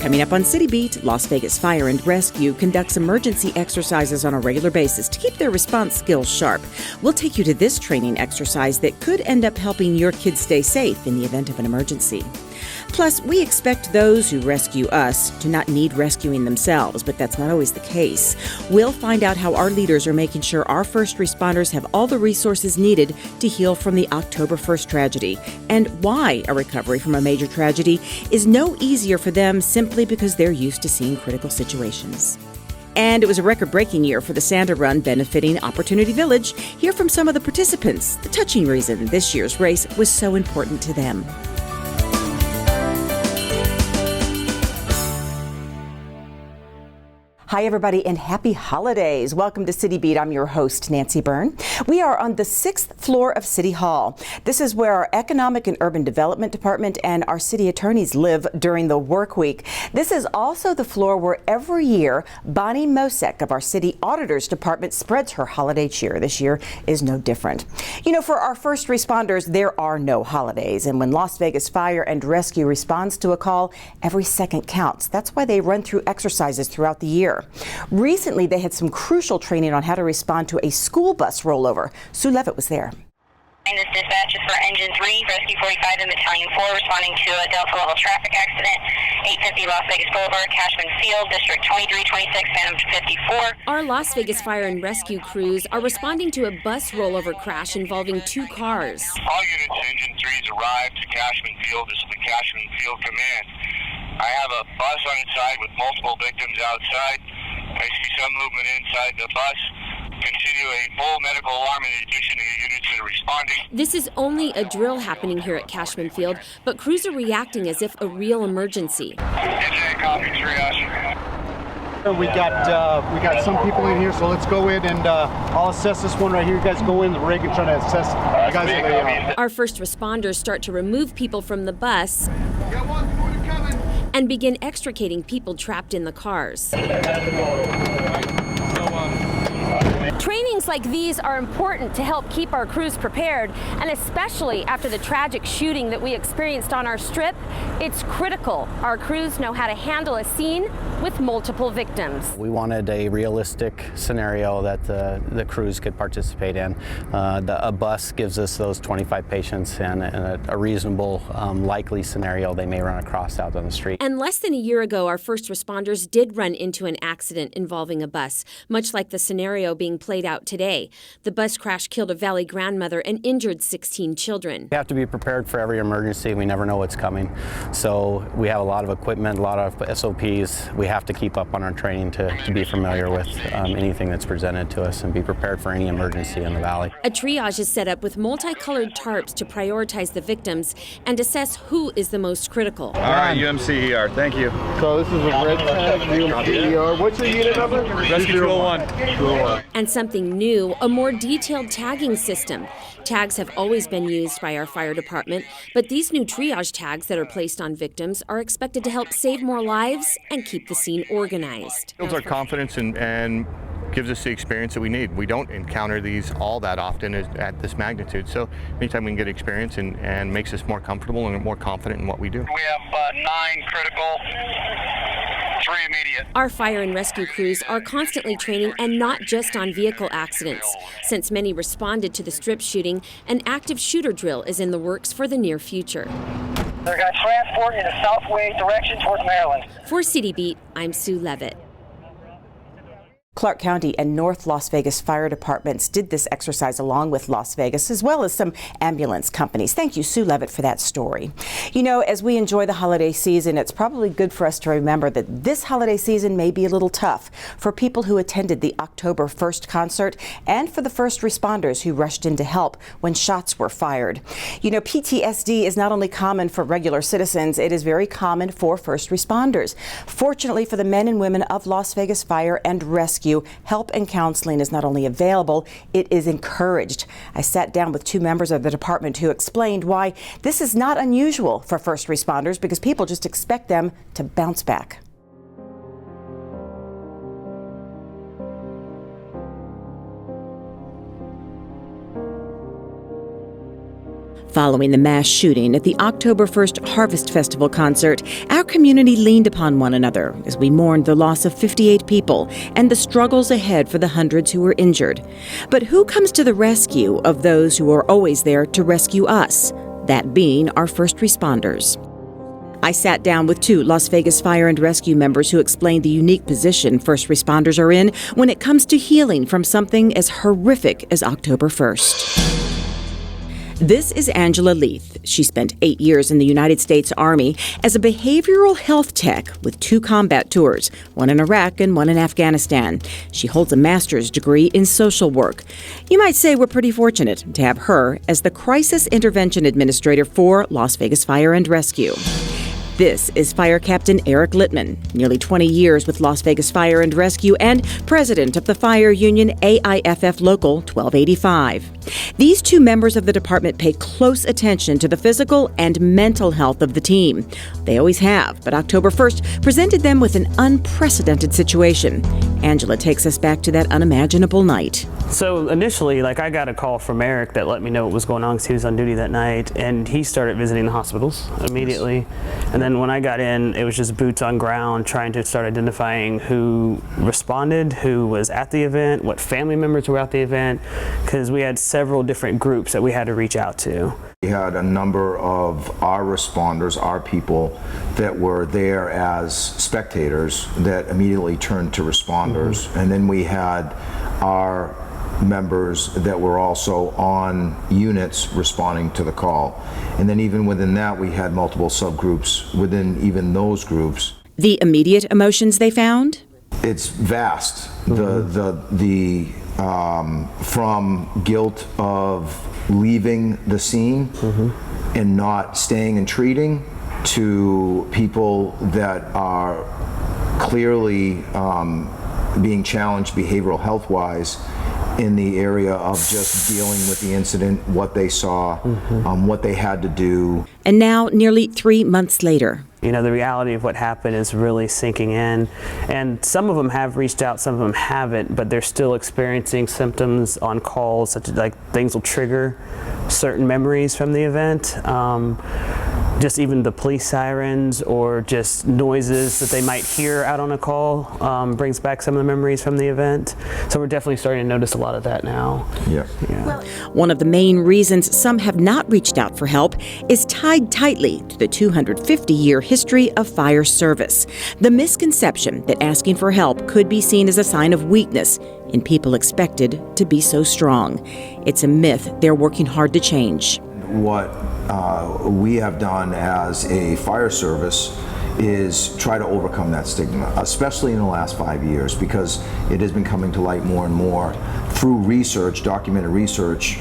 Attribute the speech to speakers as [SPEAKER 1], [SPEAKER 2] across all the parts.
[SPEAKER 1] Coming up on City Beat, Las Vegas Fire and Rescue conducts emergency exercises on a regular basis to keep their response skills sharp. We'll take you to this training exercise that could end up helping your kids stay safe in the event of an emergency. Plus, we expect those who rescue us to not need rescuing themselves, but that's not always the case. We'll find out how our leaders are making sure our first responders have all the resources needed to heal from the October 1st tragedy, and why a recovery from a major tragedy is no easier for them simply because they're used to seeing critical situations. And it was a record-breaking year for the Santa Run benefiting Opportunity Village. Hear from some of the participants, the touching reason this year's race was so important to them. Hi, everybody, and happy holidays. Welcome to City Beat. I'm your host, Nancy Byrne. We are on the 6th floor of City Hall. This is where our Economic and Urban Development Department and our city attorneys live during the work week. This is also the floor where every year Bonnie Mosek of our City Auditor's Department spreads her holiday cheer. This year is no different. You know, for our first responders, there are no holidays. And when Las Vegas Fire and Rescue responds to a call, every second counts. That's why they run through exercises throughout the year. Recently, they had some crucial training on how to respond to a school bus rollover. Sue Levitt was there.
[SPEAKER 2] This dispatch is for Engine 3, Rescue 45 and Battalion 4, responding to a Delta level traffic accident, 850 Las Vegas Boulevard, Cashman Field, District 2326, Phantom 54.
[SPEAKER 3] Our Las Vegas Fire and Rescue crews are responding to a bus rollover crash involving two cars.
[SPEAKER 4] All units, Engine 3's arrived to Cashman Field. This is the Cashman Field Command. I have a bus on its side with multiple victims outside. I see some movement inside the bus. Continue a full medical alarm in addition to the units that are responding.
[SPEAKER 3] This is only a drill happening here at Cashman Field, but crews are reacting as if a real emergency.
[SPEAKER 4] Copy, triage.
[SPEAKER 5] We got some people in here, so let's go in and I'll assess this one right here. You guys go in the rig and try to assess the guys that they are.
[SPEAKER 3] Our first responders start to remove people from the bus and begin extricating people trapped in the cars. Trainings like these are important to help keep our crews prepared, and especially after the tragic shooting that we experienced on our strip, it's critical our crews know how to handle a scene with multiple victims.
[SPEAKER 6] We wanted a realistic scenario that the crews could participate in. A bus gives us those 25 patients, and a reasonable, likely scenario they may run across out on the street.
[SPEAKER 3] And less than a year ago, our first responders did run into an accident involving a bus, much like the scenario being played out today. The bus crash killed a Valley grandmother and injured 16 children.
[SPEAKER 6] We have to be prepared for every emergency. We never know what's coming. So we have a lot of equipment, a lot of SOPs. We have to keep up on our training to be familiar with anything that's presented to us and be prepared for any emergency in the Valley.
[SPEAKER 3] A triage is set up with multicolored tarps to prioritize the victims and assess who is the most critical.
[SPEAKER 7] All right, UMCER, thank you.
[SPEAKER 5] So this is a red tag, UMCER. What's your unit number?
[SPEAKER 7] Rescue 201.
[SPEAKER 5] 201.
[SPEAKER 3] And something new, a more detailed tagging system. Tags have always been used by our fire department, but these new triage tags that are placed on victims are expected to help save more lives and keep the scene organized.
[SPEAKER 7] Builds our confidence and gives us the experience that we need. We don't encounter these all that often at this magnitude, so anytime we can get experience and makes us more comfortable and more confident in what we do.
[SPEAKER 4] We have 9 critical, 3 immediate.
[SPEAKER 3] Our fire and rescue crews are constantly training, and not just on vehicle accidents. Since many responded to the strip shooting, an active shooter drill is in the works for the near future.
[SPEAKER 2] They're going to transport in a southway direction towards Maryland.
[SPEAKER 3] For City Beat, I'm Sue Levitt.
[SPEAKER 1] Clark County and North Las Vegas fire departments did this exercise along with Las Vegas, as well as some ambulance companies. Thank you, Sue Levitt, for that story. You know, as we enjoy the holiday season, it's probably good for us to remember that this holiday season may be a little tough for people who attended the October 1st concert and for the first responders who rushed in to help when shots were fired. You know, PTSD is not only common for regular citizens, it is very common for first responders. Fortunately for the men and women of Las Vegas Fire and Rescue, help and counseling is not only available, it is encouraged. I sat down with 2 members of the department who explained why this is not unusual for first responders, because people just expect them to bounce back. Following the mass shooting at the October 1st Harvest Festival concert, our community leaned upon one another as we mourned the loss of 58 people and the struggles ahead for the hundreds who were injured. But who comes to the rescue of those who are always there to rescue us? That being our first responders. I sat down with 2 Las Vegas Fire and Rescue members who explained the unique position first responders are in when it comes to healing from something as horrific as October 1st. This is Angela Leith. She spent 8 years in the United States Army as a behavioral health tech with 2 combat tours, one in Iraq and one in Afghanistan. She holds a master's degree in social work. You might say we're pretty fortunate to have her as the Crisis Intervention Administrator for Las Vegas Fire and Rescue. This is Fire Captain Eric Littman, nearly 20 years with Las Vegas Fire and Rescue and president of the fire union AIFF Local 1285. These 2 members of the department pay close attention to the physical and mental health of the team. They always have, but October 1st presented them with an unprecedented situation. Angela takes us back to that unimaginable night.
[SPEAKER 8] So initially, I got a call from Eric that let me know what was going on because he was on duty that night, and he started visiting the hospitals immediately. And then when I got in, it was just boots on ground, trying to start identifying who responded, who was at the event, what family members were at the event, because we had several different groups that we had to reach out to.
[SPEAKER 9] We had a number of our responders, our people that were there as spectators that immediately turned to responders. And then we had our members that were also on units responding to the call. And then even within that, we had multiple subgroups within even those groups.
[SPEAKER 1] The immediate emotions they found?
[SPEAKER 9] It's vast. From guilt of leaving the scene and not staying and treating, to people that are clearly being challenged behavioral health-wise in the area of just dealing with the incident, what they saw, what they had to do.
[SPEAKER 1] And now, nearly 3 months later.
[SPEAKER 8] You know, the reality of what happened is really sinking in. And some of them have reached out, some of them haven't, but they're still experiencing symptoms on calls, such as things will trigger certain memories from the event. Just even the police sirens or just noises that they might hear out on a call brings back some of the memories from the event. So we're definitely starting to notice a lot of that now.
[SPEAKER 9] Yeah.
[SPEAKER 1] One of the main reasons some have not reached out for help is tied tightly to the 250-year history of fire service. The misconception that asking for help could be seen as a sign of weakness in people expected to be so strong. It's a myth they're working hard to change.
[SPEAKER 9] What we have done as a fire service is try to overcome that stigma, especially in the last 5 years, because it has been coming to light more and more through research, documented research,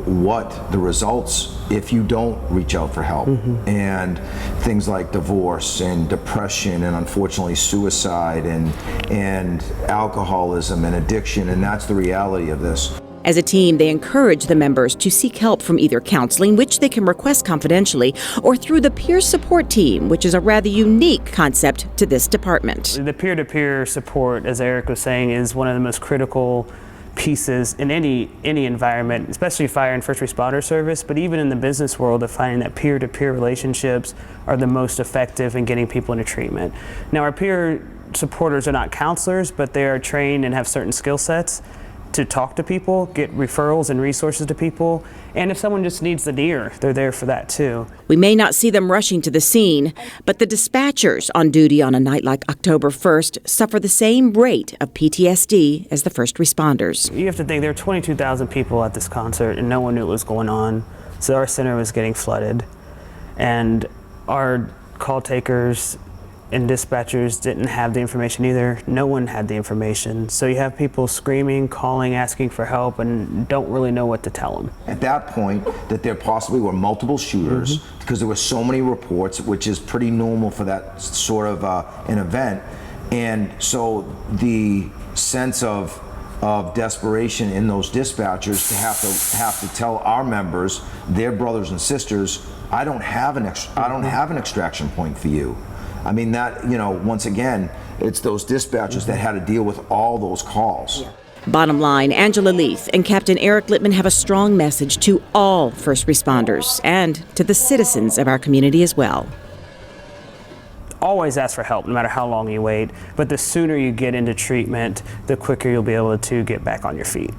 [SPEAKER 9] what the results if you don't reach out for help. And things like divorce and depression and unfortunately suicide and alcoholism and addiction, and that's the reality of this.
[SPEAKER 1] As a team, they encourage the members to seek help from either counseling, which they can request confidentially, or through the peer support team, which is a rather unique concept to this department.
[SPEAKER 8] The peer-to-peer support, as Eric was saying, is one of the most critical pieces in any environment, especially fire and first responder service, but even in the business world, of finding that peer-to-peer relationships are the most effective in getting people into treatment. Now, our peer supporters are not counselors, but they are trained and have certain skill sets to talk to people, get referrals and resources to people, and if someone just needs the ear, they're there for that too.
[SPEAKER 1] We may not see them rushing to the scene, but the dispatchers on duty on a night like October 1st suffer the same rate of PTSD as the first responders.
[SPEAKER 8] You have to think there are 22,000 people at this concert and no one knew what was going on, so our center was getting flooded, and our call takers and dispatchers didn't have the information either. No one had the information. So you have people screaming, calling, asking for help, and don't really know what to tell them.
[SPEAKER 9] At that point, that there possibly were multiple shooters, because there were so many reports, which is pretty normal for that sort of an event. And so the sense of desperation in those dispatchers to have to tell our members, their brothers and sisters, I don't have an extraction point for you. I mean, that, once again, it's those dispatchers that had to deal with all those calls.
[SPEAKER 1] Bottom line, Angela Leaf and Captain Eric Littman have a strong message to all first responders and to the citizens of our community as well.
[SPEAKER 8] Always ask for help, no matter how long you wait, but the sooner you get into treatment, the quicker you'll be able to get back on your feet.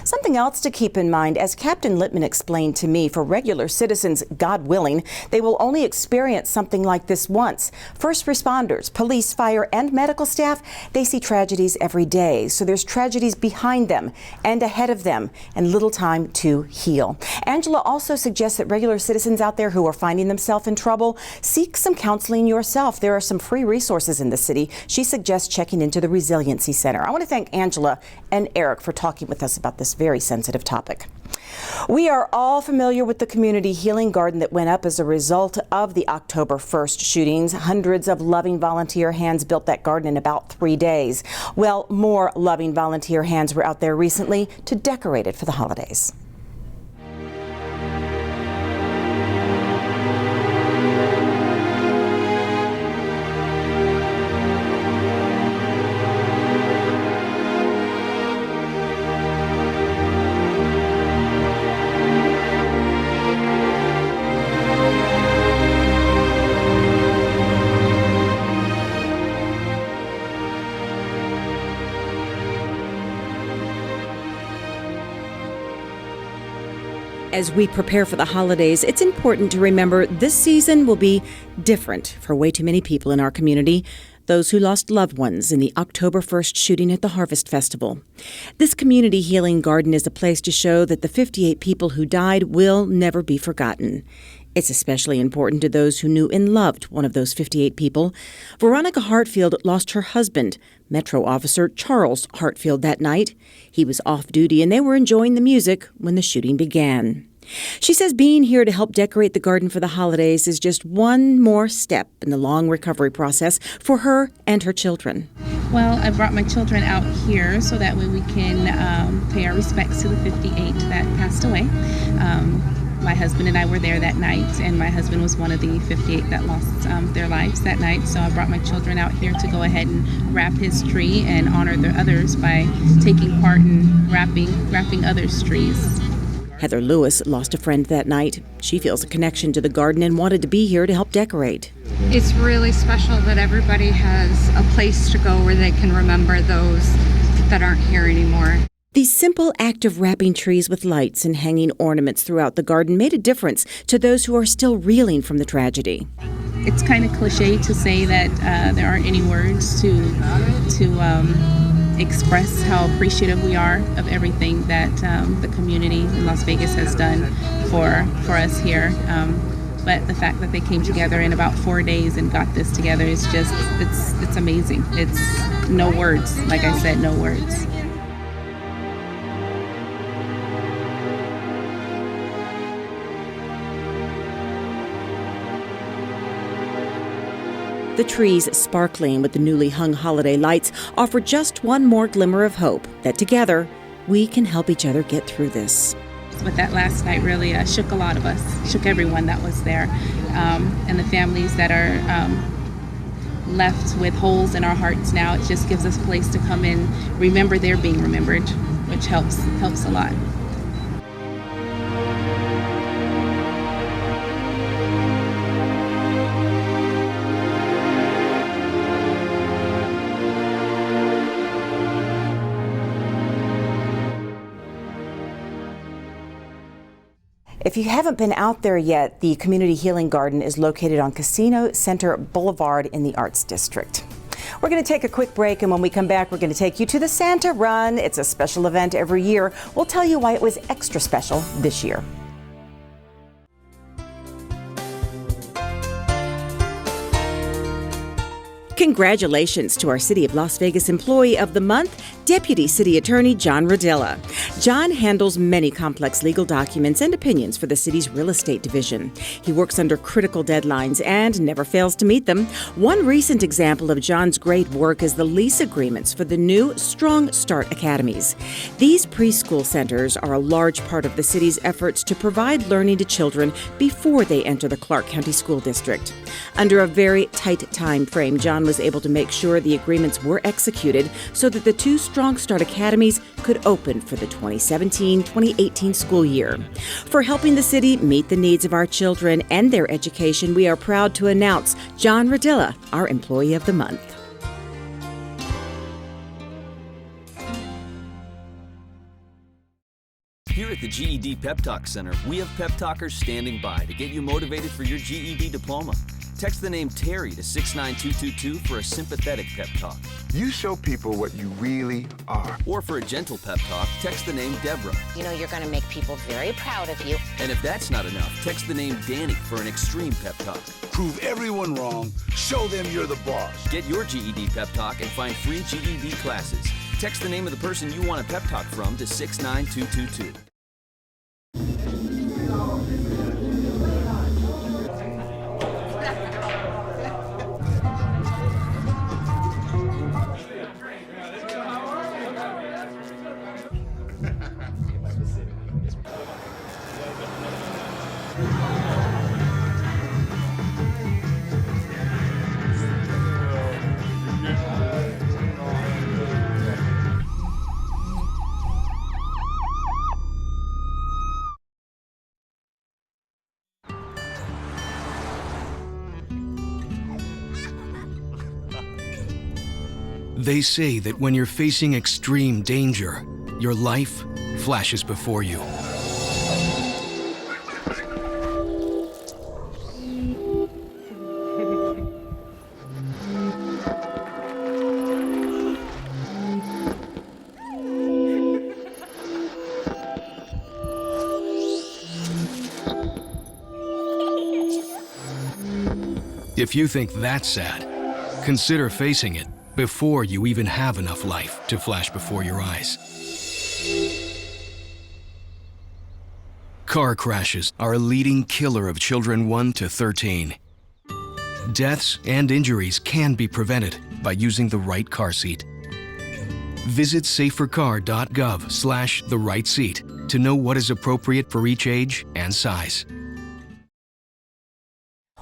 [SPEAKER 1] Something else to keep in mind, as Captain Littman explained to me, for regular citizens, God willing, they will only experience something like this once. First responders, police, fire, and medical staff, they see tragedies every day. So there's tragedies behind them and ahead of them and little time to heal. Angela also suggests that regular citizens out there who are finding themselves in trouble, seek some counseling yourself. There are some free resources in the city. She suggests checking into the Resiliency Center. I want to thank Angela and Eric for talking with us about this very sensitive topic. We are all familiar with the community healing garden that went up as a result of the October 1st shootings. Hundreds of loving volunteer hands built that garden in about 3 days. Well, more loving volunteer hands were out there recently to decorate it for the holidays. As we prepare for the holidays, it's important to remember this season will be different for way too many people in our community, those who lost loved ones in the October 1st shooting at the Harvest Festival. This community healing garden is a place to show that the 58 people who died will never be forgotten. It's especially important to those who knew and loved one of those 58 people. Veronica Hartfield lost her husband, Metro Officer Charles Hartfield, that night. He was off duty and they were enjoying the music when the shooting began. She says being here to help decorate the garden for the holidays is just one more step in the long recovery process for her and her children.
[SPEAKER 10] Well, I brought my children out here so that way we can pay our respects to the 58 that passed away. My husband and I were there that night, and my husband was one of the 58 that lost their lives that night. So I brought my children out here to go ahead and wrap his tree and honor the others by taking part in wrapping others' trees.
[SPEAKER 1] Heather Lewis lost a friend that night. She feels a connection to the garden and wanted to be here to help decorate.
[SPEAKER 11] It's really special that everybody has a place to go where they can remember those that aren't here anymore.
[SPEAKER 1] The simple act of wrapping trees with lights and hanging ornaments throughout the garden made a difference to those who are still reeling from the tragedy.
[SPEAKER 10] It's kind of cliche to say that there aren't any words to express how appreciative we are of everything that the community in Las Vegas has done for us here. But the fact that they came together in about 4 days and got this together is just, it's amazing. It's no words, like I said, no words.
[SPEAKER 1] The trees, sparkling with the newly hung holiday lights, offer just one more glimmer of hope that together we can help each other get through this.
[SPEAKER 10] But that last night really shook a lot of us, shook everyone that was there, and the families that are left with holes in our hearts now. It just gives us a place to come in, remember they're being remembered, which helps a lot.
[SPEAKER 1] If you haven't been out there yet, the Community Healing Garden is located on Casino Center Boulevard in the Arts District. We're going to take a quick break, and when we come back, we're going to take you to the Santa Run. It's a special event every year. We'll tell you why it was extra special this year. Congratulations to our City of Las Vegas Employee of the Month, Deputy City Attorney John Rodilla. John handles many complex legal documents and opinions for the city's real estate division. He works under critical deadlines and never fails to meet them. One recent example of John's great work is the lease agreements for the new Strong Start Academies. These preschool centers are a large part of the city's efforts to provide learning to children before they enter the Clark County School District. Under a very tight time frame, John John was able to make sure the agreements were executed so that the 2 Strong Start academies could open for the 2017-2018 school year. For helping the city meet the needs of our children and their education, we are proud to announce John Radilla, our Employee of the Month.
[SPEAKER 12] Here at the GED Pep Talk Center, we have pep talkers standing by to get you motivated for your GED diploma. Text the name Terry to 69222 for a sympathetic pep talk.
[SPEAKER 13] You show people what you really are.
[SPEAKER 12] Or for a gentle pep talk, text the name Deborah.
[SPEAKER 14] You know you're going to make people very proud of you.
[SPEAKER 12] And if that's not enough, text the name Danny for an extreme pep talk.
[SPEAKER 13] Prove everyone wrong. Show them you're the boss.
[SPEAKER 12] Get your GED pep talk and find free GED classes. Text the name of the person you want a pep talk from to 69222.
[SPEAKER 15] They say that when you're facing extreme danger, your life flashes before you. If you think that's sad, consider facing it before you even have enough life to flash before your eyes. Car crashes are a leading killer of children 1 to 13. Deaths and injuries can be prevented by using the right car seat. Visit safercar.gov/the-right-seat to know what is appropriate for each age and size.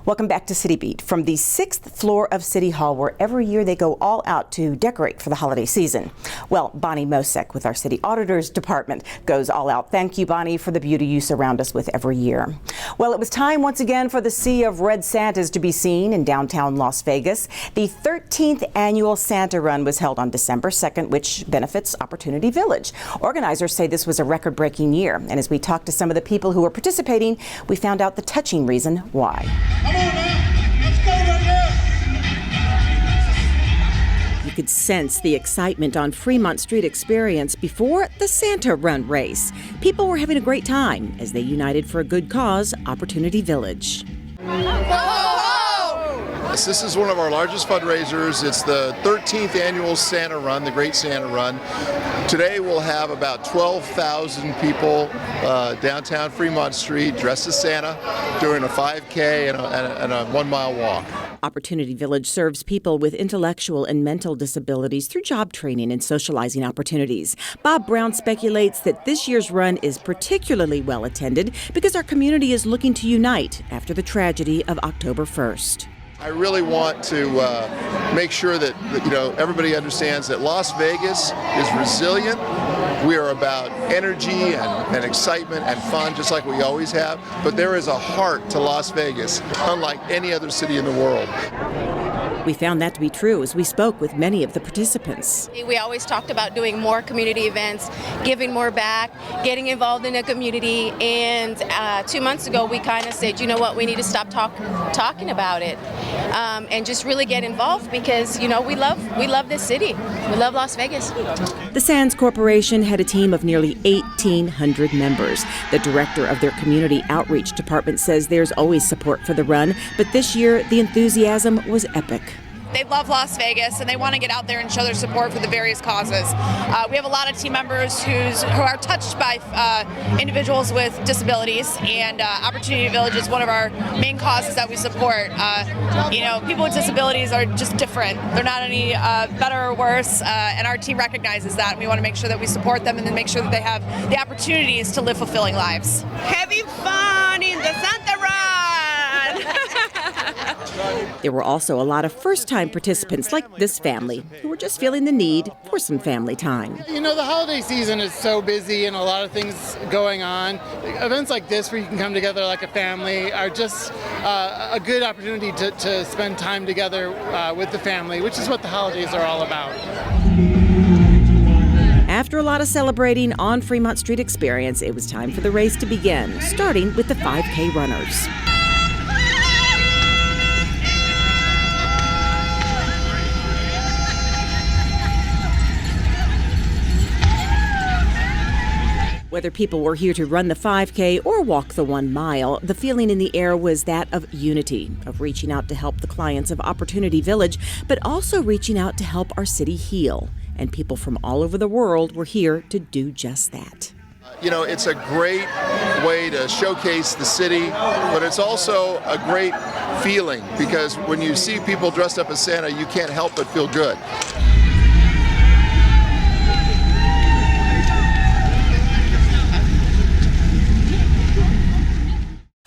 [SPEAKER 1] Welcome back to City Beat from the 6th floor of City Hall, where every year they go all out to decorate for the holiday season. Well, Bonnie Mosek with our City Auditor's Department goes all out. Thank you, Bonnie, for the beauty you surround us with every year. Well, it was time once again for the Sea of Red Santas to be seen in downtown Las Vegas. The 13th annual Santa Run was held on December 2nd, which benefits Opportunity Village. Organizers say this was a record-breaking year, and as we talked to some of the people who were participating, we found out the touching reason why. You could sense the excitement on Fremont Street Experience before the Santa Run race. People were having a great time as they united for a good cause, Opportunity Village.
[SPEAKER 16] This is one of our largest fundraisers. It's the 13th annual Santa Run, the Great Santa Run. Today we'll have about 12,000 people downtown Fremont Street dressed as Santa doing a 5K and a 1-mile walk.
[SPEAKER 1] Opportunity Village serves people with intellectual and mental disabilities through job training and socializing opportunities. Bob Brown speculates that this year's run is particularly well attended because our community is looking to unite after the tragedy of October 1st.
[SPEAKER 16] I really want to make sure that everybody understands that Las Vegas is resilient. We are about energy and excitement and fun, just like we always have. But there is a heart to Las Vegas, unlike any other city in the world.
[SPEAKER 1] We found that to be true as we spoke with many of the participants.
[SPEAKER 17] We always talked about doing more community events, giving more back, getting involved in the community, and 2 months ago we kind of said, you know what, we need to stop talking about it and just really get involved because, we love this city. We love Las Vegas.
[SPEAKER 1] The Sands Corporation had a team of nearly 1,800 members. The director of their community outreach department says there's always support for the run, but this year the enthusiasm was epic.
[SPEAKER 18] They love Las Vegas and they want to get out there and show their support for the various causes. We have a lot of team members who are touched by individuals with disabilities, and Opportunity Village is one of our main causes that we support. People with disabilities are just different. They're not any better or worse, and our team recognizes that. And we want to make sure that we support them and then make sure that they have the opportunities to live fulfilling lives.
[SPEAKER 19] Having fun in the Santa Run!
[SPEAKER 1] There were also a lot of first-time participants like this family who were just feeling the need for some family time.
[SPEAKER 19] You know, the holiday season is so busy and a lot of things going on. Events like this where you can come together like a family are just a good opportunity to spend time together with the family, which is what the holidays are all about.
[SPEAKER 1] After a lot of celebrating on Fremont Street Experience, it was time for the race to begin, starting with the 5K runners. Whether people were here to run the 5K or walk the 1 mile, the feeling in the air was that of unity, of reaching out to help the clients of Opportunity Village, but also reaching out to help our city heal. And people from all over the world were here to do just that.
[SPEAKER 16] You know, it's a great way to showcase the city, but it's also a great feeling because when you see people dressed up as Santa, you can't help but feel good.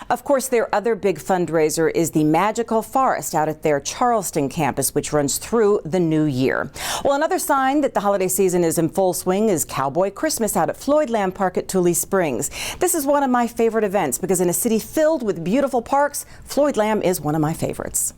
[SPEAKER 1] Of course, their other big fundraiser is the Magical Forest out at their Charleston campus, which runs through the new year. Well, another sign that the holiday season is in full swing is Cowboy Christmas out at Floyd Lamb Park at Tule Springs. This is one of my favorite events because in a city filled with beautiful parks, Floyd Lamb is one of my favorites.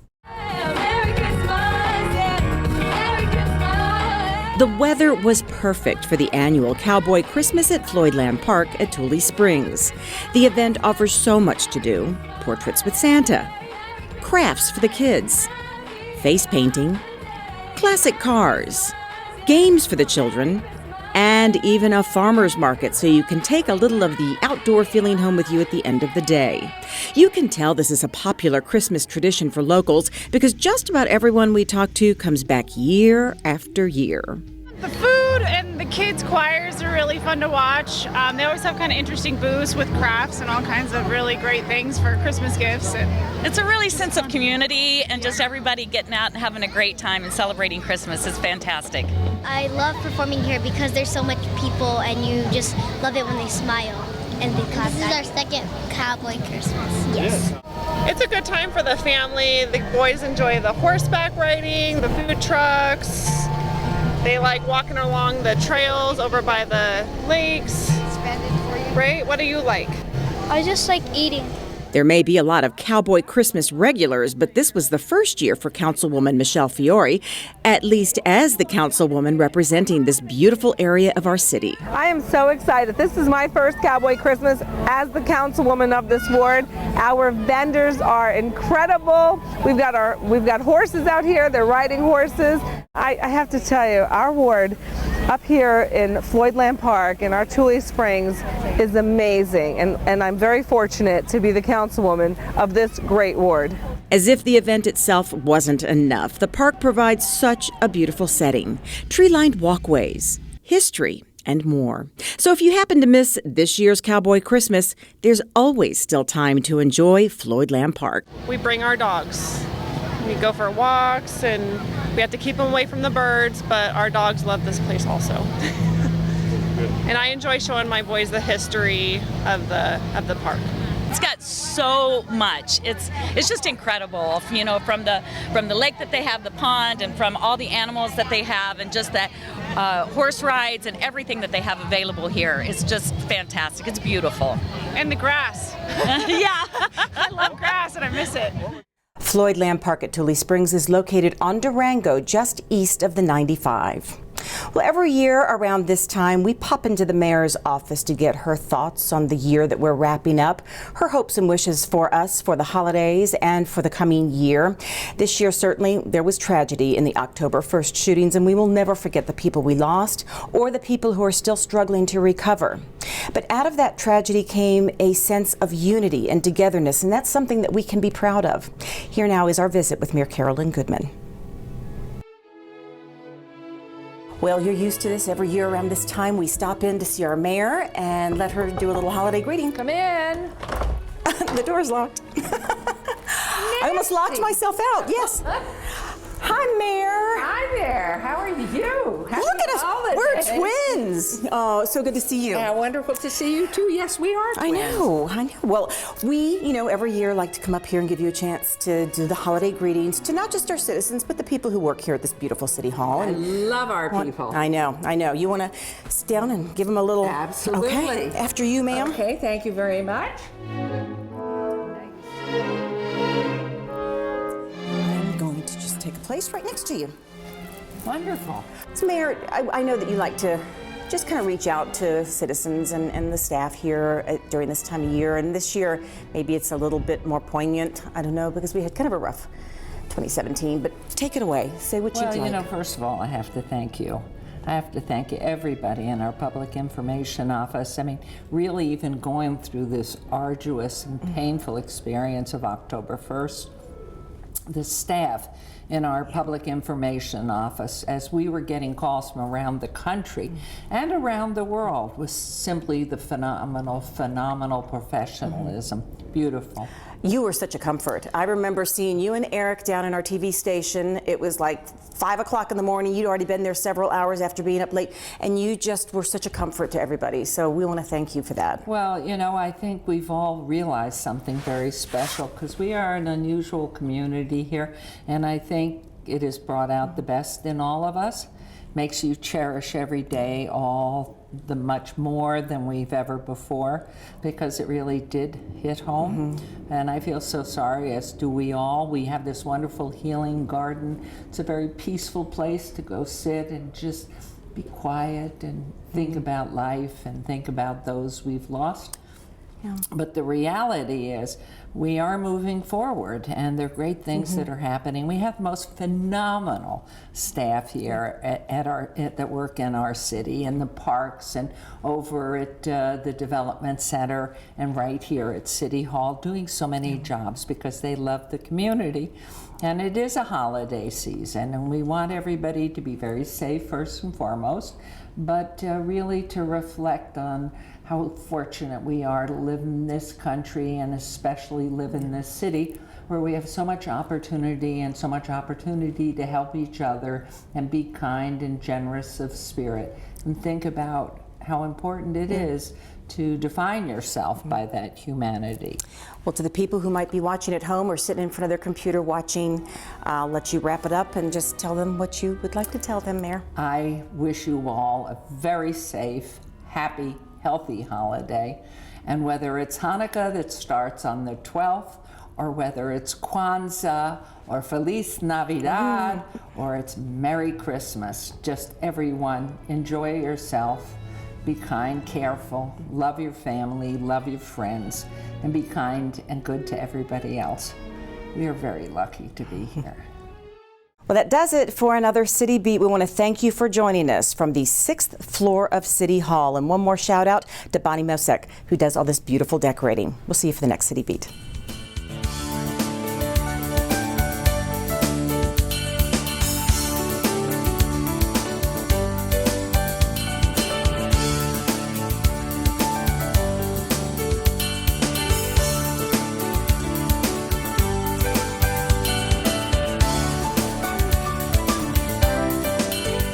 [SPEAKER 1] The weather was perfect for the annual Cowboy Christmas at Floyd Lamb Park at Tule Springs. The event offers so much to do: portraits with Santa, crafts for the kids, face painting, classic cars, games for the children, and even a farmer's market so you can take a little of the outdoor feeling home with you at the end of the day. You can tell this is a popular Christmas tradition for locals because just about everyone we talk to comes back year after year.
[SPEAKER 20] The food and the kids' choirs are really fun to watch. They always have kind of interesting booths with crafts and all kinds of really great things for Christmas gifts.
[SPEAKER 21] It's a really sense of community and just everybody getting out and having a great time and celebrating Christmas is fantastic.
[SPEAKER 22] I love performing here because there's so much people and you just love it when they smile and they clap. This is our second Cowboy Christmas. Yes.
[SPEAKER 20] It's a good time for the family. The boys enjoy the horseback riding, the food trucks. They like walking along the trails over by the lakes. Right? What do you like?
[SPEAKER 22] I just like eating.
[SPEAKER 1] There may be a lot of Cowboy Christmas regulars, but this was the first year for Councilwoman Michelle Fiore, at least as the councilwoman representing this beautiful area of our city.
[SPEAKER 23] I am so excited. This is my first Cowboy Christmas as the councilwoman of this ward. Our vendors are incredible. We've got horses out here. They're riding horses. I have to tell you, our ward up here in Floyd Lamb Park in our Tule Springs is amazing, and I'm very fortunate to be the councilwoman of this great ward.
[SPEAKER 1] As if the event itself wasn't enough, the park provides such a beautiful setting, tree-lined walkways, history, and more. So if you happen to miss this year's Cowboy Christmas, there's always still time to enjoy Floyd Lamb Park.
[SPEAKER 20] We bring our dogs. We go for walks and we have to keep them away from the birds, but our dogs love this place also. And I enjoy showing my boys the history of the park.
[SPEAKER 21] It's got so much. It's just incredible, you know, from the lake that they have, the pond, and from all the animals that they have, and just that horse rides and everything that they have available here. It's just fantastic. It's beautiful.
[SPEAKER 20] And the grass.
[SPEAKER 21] Yeah.
[SPEAKER 20] I love grass and I miss it.
[SPEAKER 1] Floyd Lamb Park at Tule Springs is located on Durango, just east of the 95. Well, every year around this time, we pop into the mayor's office to get her thoughts on the year that we're wrapping up, her hopes and wishes for us for the holidays and for the coming year. This year, certainly, there was tragedy in the October 1st shootings, and we will never forget the people we lost or the people who are still struggling to recover. But out of that tragedy came a sense of unity and togetherness, and that's something that we can be proud of. Here now is our visit with Mayor Carolyn Goodman. Well, you're used to this. Every year around this time, we stop in to see our mayor and let her do a little holiday greeting.
[SPEAKER 24] Come in.
[SPEAKER 1] The door's locked. I almost locked myself out, yes. Hi, Hi, Mayor.
[SPEAKER 5] Hi there. How are you? Happy
[SPEAKER 1] Look at us.
[SPEAKER 5] holidays.
[SPEAKER 1] We're twins. Oh, so good to see you.
[SPEAKER 5] Wonderful to see you too. Yes, we are twins.
[SPEAKER 1] I know. Well, we, every year like to come up here and give you a chance to do the holiday greetings to not just our citizens, but the people who work here at this beautiful City Hall.
[SPEAKER 5] I love our people.
[SPEAKER 1] I know. You want to sit down and give them a little...
[SPEAKER 5] Absolutely.
[SPEAKER 1] Okay. After you, ma'am.
[SPEAKER 5] Okay, thank you very much.
[SPEAKER 1] I'm going to just take a place right next to you.
[SPEAKER 5] Wonderful.
[SPEAKER 1] So, Mayor, I know that you like to just kind of reach out to citizens and the staff here during this time of year. And this year, maybe it's a little bit more poignant. I don't know, because we had kind of a rough 2017. But take it away. Say what you'd like.
[SPEAKER 5] Well, first of all, I have to thank you. I have to thank everybody in our public information office. I mean, really even going through this arduous and painful experience of October 1st, the staff in our public information office, as we were getting calls from around the country and around the world, was simply the phenomenal professionalism. Beautiful.
[SPEAKER 1] You were such a comfort. I remember seeing you and Eric down in our TV station. It was like 5 o'clock in the morning. You'd already been there several hours after being up late, and you just were such a comfort to everybody. So we want to thank you for that.
[SPEAKER 5] Well, I think we've all realized something very special, because we are an unusual community here, and I think it has brought out the best in all of us. Makes you cherish every day all the much more than we've ever before, because it really did hit home. And I feel so sorry, as do we all. We have this wonderful healing garden. It's a very peaceful place to go sit and just be quiet and think about life and think about those we've lost. But the reality is we are moving forward, and there are great things that are happening. We have the most phenomenal staff here that work in our city, in the parks and over at the Development Center and right here at City Hall, doing so many jobs because they love the community. And it is a holiday season, and we want everybody to be very safe first and foremost, but really to reflect on how fortunate we are to live in this country, and especially live in this city where we have so much opportunity and so much opportunity to help each other and be kind and generous of spirit, and think about how important it is to define yourself by that humanity.
[SPEAKER 1] Well, to the people who might be watching at home or sitting in front of their computer watching, I'll let you wrap it up and just tell them what you would like to tell them, Mayor.
[SPEAKER 5] I wish you all a very safe, happy, healthy holiday. And whether it's Hanukkah that starts on the 12th, or whether it's Kwanzaa, or Feliz Navidad, or it's Merry Christmas, just everyone, enjoy yourself. Be kind, careful, love your family, love your friends, and be kind and good to everybody else. We are very lucky to be here.
[SPEAKER 1] Well, that does it for another City Beat. We want to thank you for joining us from the 6th floor of City Hall. And one more shout out to Bonnie Mosek, who does all this beautiful decorating. We'll see you for the next City Beat.